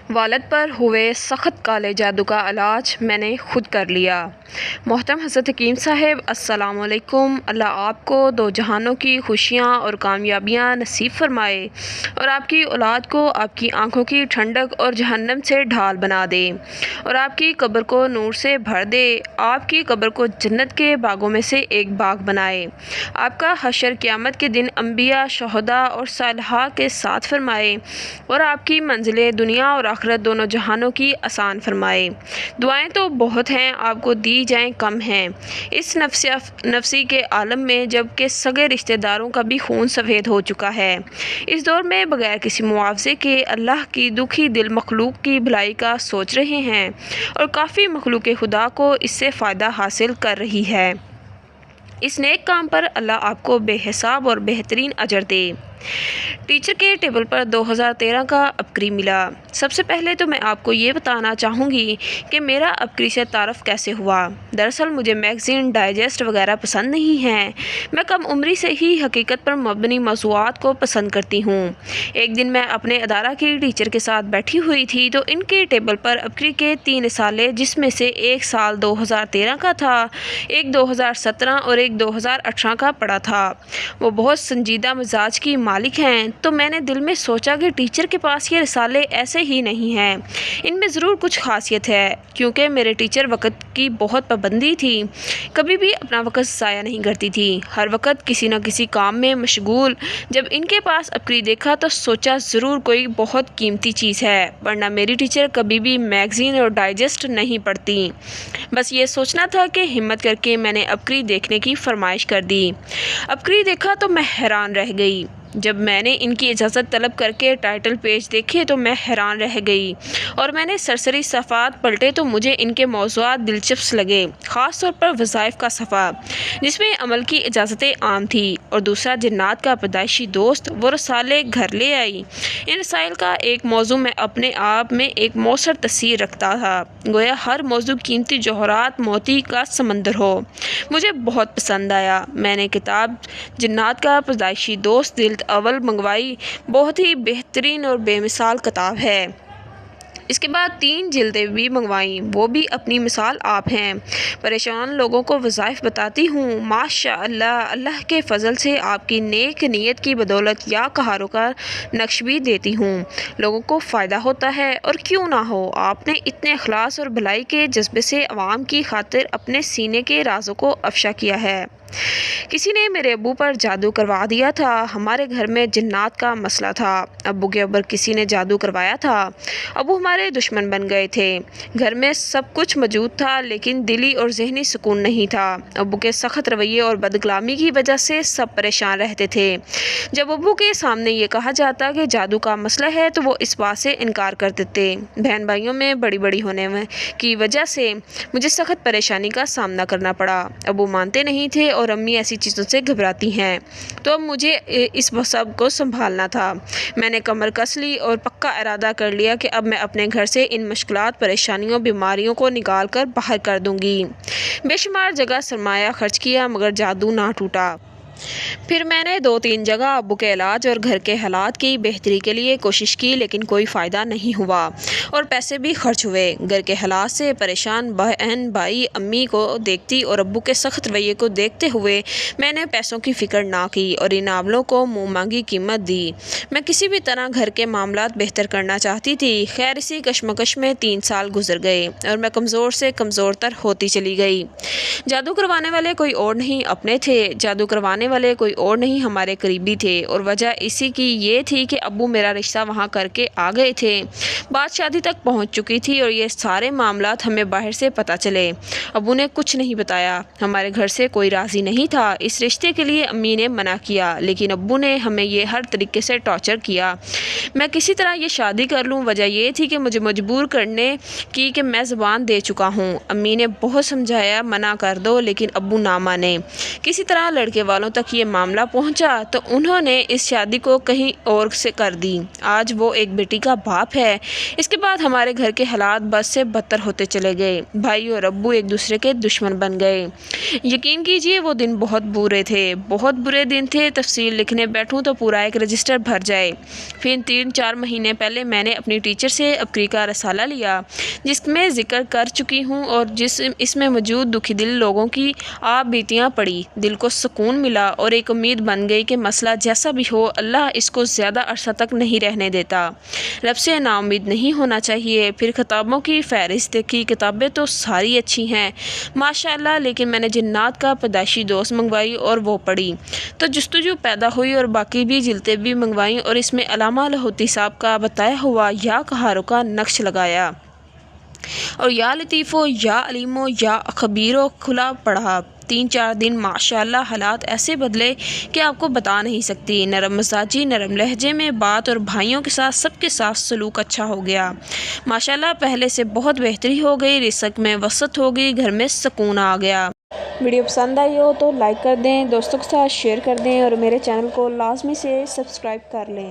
والد پر ہوئے سخت کالے جادو کا علاج میں نے خود کر لیا۔ محترم حضرت حکیم صاحب، السلام علیکم۔ اللہ آپ کو دو جہانوں کی خوشیاں اور کامیابیاں نصیب فرمائے اور آپ کی اولاد کو آپ کی آنکھوں کی ٹھنڈک اور جہنم سے ڈھال بنا دے اور آپ کی قبر کو نور سے بھر دے، آپ کی قبر کو جنت کے باغوں میں سے ایک باغ بنائے، آپ کا حشر قیامت کے دن انبیاء، شہداء اور صالحاء کے ساتھ فرمائے اور آپ کی منزلیں دنیا اور آخرت دونوں جہانوں کی آسان فرمائے۔ دعائیں تو بہت ہیں، آپ کو دی جائیں کم ہیں۔ اس نفسی کے عالم میں جب کہ سگے رشتہ داروں کا بھی خون سفید ہو چکا ہے، اس دور میں بغیر کسی معاوضے کے اللہ کی دکھی دل مخلوق کی بھلائی کا سوچ رہے ہیں اور کافی مخلوق خدا کو اس سے فائدہ حاصل کر رہی ہے۔ اس نیک کام پر اللہ آپ کو بے حساب اور بہترین اجر دے۔ ٹیچر کے ٹیبل پر 2013 کا عبقری ملا۔ سب سے پہلے تو میں آپ کو یہ بتانا چاہوں گی کہ میرا عبقری سے تعارف کیسے ہوا۔ دراصل مجھے میگزین، ڈائجسٹ وغیرہ پسند نہیں ہیں۔ میں کم عمری سے ہی حقیقت پر مبنی موضوعات کو پسند کرتی ہوں۔ ایک دن میں اپنے ادارہ کی ٹیچر کے ساتھ بیٹھی ہوئی تھی تو ان کے ٹیبل پر عبقری کے 3 رسالے، جس میں سے ایک سال 2013 کا تھا، ایک 2017 اور ایک 2018 کا پڑا تھا۔ وہ بہت سنجیدہ مزاج کی مالک ہیں، تو میں نے دل میں سوچا کہ ٹیچر کے پاس یہ رسالے ایسے ہی نہیں ہیں، ان میں ضرور کچھ خاصیت ہے، کیونکہ میرے ٹیچر وقت کی بہت پابندی تھی، کبھی بھی اپنا وقت ضائع نہیں کرتی تھی، ہر وقت کسی نہ کسی کام میں مشغول۔ جب ان کے پاس عبقری دیکھا تو سوچا ضرور کوئی بہت قیمتی چیز ہے، ورنہ میری ٹیچر کبھی بھی میگزین اور ڈائجسٹ نہیں پڑھتی۔ بس یہ سوچنا تھا کہ ہمت کر کے میں نے عبقری دیکھنے کی فرمائش کر دی۔ عبقری دیکھا تو میں حیران رہ گئی۔ جب میں نے ان کی اجازت طلب کر کے ٹائٹل پیج دیکھے تو میں حیران رہ گئی اور میں نے سرسری صفحات پلٹے تو مجھے ان کے موضوعات دلچسپ لگے، خاص طور پر وظائف کا صفحہ جس میں عمل کی اجازتیں عام تھی، اور دوسرا جنات کا پیدائشی دوست، وہ رسالے گھر لے آئی۔ ان رسائل کا ایک موضوع میں اپنے آپ میں ایک مؤثر تصویر رکھتا تھا، گویا ہر موضوع قیمتی جوہرات موتی کا سمندر ہو۔ مجھے بہت پسند آیا۔ میں نے کتاب جنات کا پیدائشی دوست جلد اول منگوائی، بہت ہی بہترین اور بے مثال کتاب ہے۔ اس کے بعد 3 جلدیں بھی منگوائیں، وہ بھی اپنی مثال آپ ہیں۔ پریشان لوگوں کو وظائف بتاتی ہوں، ماشاء اللہ، اللہ کے فضل سے آپ کی نیک نیت کی بدولت یا کہاروں کا نقش بھی دیتی ہوں، لوگوں کو فائدہ ہوتا ہے، اور کیوں نہ ہو۔ آپ نے اتنے اخلاص اور بھلائی کے جذبے سے عوام کی خاطر اپنے سینے کے رازوں کو افشا کیا ہے۔ کسی نے میرے ابو پر جادو کروا دیا تھا، ہمارے گھر میں جنات کا مسئلہ تھا، ابو کے اوپر کسی نے جادو کروایا تھا، ابو ہمارے دشمن بن گئے تھے، گھر میں سب کچھ موجود تھا لیکن دلی اور ذہنی سکون نہیں تھا، ابو کے سخت رویے اور بدکلامی کی وجہ سے سب پریشان رہتے تھے۔ جب ابو کے سامنے یہ کہا جاتا کہ جادو کا مسئلہ ہے تو وہ اس بات سے انکار کر دیتے۔ بہن بھائیوں میں بڑی ہونے کی وجہ سے مجھے سخت پریشانی کا سامنا کرنا پڑا، ابو مانتے نہیں تھے اور امی ایسی چیزوں سے گھبراتی ہیں، تو اب مجھے اس سب کو سنبھالنا تھا۔ میں نے کمر کس لی اور پکا ارادہ کر لیا کہ اب میں اپنے گھر سے ان مشکلات، پریشانیوں، بیماریوں کو نکال کر باہر کر دوں گی۔ بے شمار جگہ سرمایہ خرچ کیا مگر جادو نہ ٹوٹا۔ پھر میں نے 2-3 جگہ ابو کے علاج اور گھر کے حالات کی بہتری کے لیے کوشش کی لیکن کوئی فائدہ نہیں ہوا اور پیسے بھی خرچ ہوئے۔ گھر کے حالات سے پریشان بہن بھائی امی کو دیکھتی اور ابو کے سخت رویے کو دیکھتے ہوئے میں نے پیسوں کی فکر نہ کی اور ان عاملوں کو منہ مانگی قیمت دی۔ میں کسی بھی طرح گھر کے معاملات بہتر کرنا چاہتی تھی۔ خیر، اسی کشمکش میں 3 سال گزر گئے اور میں کمزور سے کمزور تر ہوتی چلی گئی۔ جادو کروانے والے کوئی اور نہیں اپنے تھے، جادو کروانے والے کوئی اور نہیں ہمارے قریبی تھے، اور وجہ اسی کی یہ تھی کہ ابو میرا رشتہ وہاں کر کے آ گئے تھے، بات شادی تک پہنچ چکی تھی اور یہ سارے معاملات ہمیں باہر سے پتہ چلے۔ ابو نے کچھ نہیں بتایا، ہمارے گھر سے کوئی راضی نہیں تھا، اس رشتے کے لیے امی نے منع کیا لیکن ابو نے ہمیں یہ ہر طریقے سے ٹارچر کیا میں کسی طرح یہ شادی کر لوں۔ وجہ یہ تھی کہ مجھے مجبور کرنے کی کہ میں زبان دے چکا ہوں۔ امی نے بہت سمجھایا منع کر دو لیکن ابو نہ مانے، کسی طرح لڑکے والوں تک یہ معاملہ پہنچا تو انہوں نے اس شادی کو کہیں اور سے کر دی۔ آج وہ ایک بیٹی کا باپ ہے۔ اس کے بعد ہمارے گھر کے حالات بد سے بدتر ہوتے چلے گئے۔ بھائی اور ابو ایک دوسرے کے دشمن بن گئے۔ یقین کیجیے وہ دن بہت برے تھے، بہت برے دن تھے۔ تفصیل لکھنے بیٹھوں تو پورا ایک رجسٹر بھر جائے۔ پھر 3-4 مہینے پہلے میں نے اپنی ٹیچر سے افریقہ کا رسالہ لیا، جس میں ذکر کر چکی ہوں، اور اس میں موجود دکھی دل لوگوں کی آپ بیتیاں پڑھی۔ دل کو سکون ملا اور ایک امید بن گئی کہ مسئلہ جیسا بھی ہو اللہ اس کو زیادہ عرصہ تک نہیں رہنے دیتا۔ رب سے نا امید نہیں ہونا چاہیے۔ پھر کتابوں کی فہرست دیکھی، کتابیں تو ساری اچھی ہیں ماشاءاللہ، لیکن میں نے جنات کا پیدائشی دوست منگوائی اور وہ پڑھی تو جستجو پیدا ہوئی، اور باقی بھی جلدیں بھی منگوائیں، اور اس میں علامہ لاہوتی صاحب کا بتایا ہوا یا کہاروں کا نقش لگایا، اور یا لطیفو یا علیمو یا خبیرو کھلا پڑھا۔ 3-4 دن ماشاءاللہ حالات ایسے بدلے کہ آپ کو بتا نہیں سکتی۔ نرم مزاجی، نرم لہجے میں بات، اور بھائیوں کے ساتھ سب کے ساتھ سلوک اچھا ہو گیا ماشاءاللہ، پہلے سے بہت بہتری ہو گئی، رزق میں وسعت ہو گئی، گھر میں سکون آ گیا۔ ویڈیو پسند آئی ہو تو لائک کر دیں، دوستوں کے ساتھ شیئر کر دیں، اور میرے چینل کو لازمی سے سبسکرائب کر لیں۔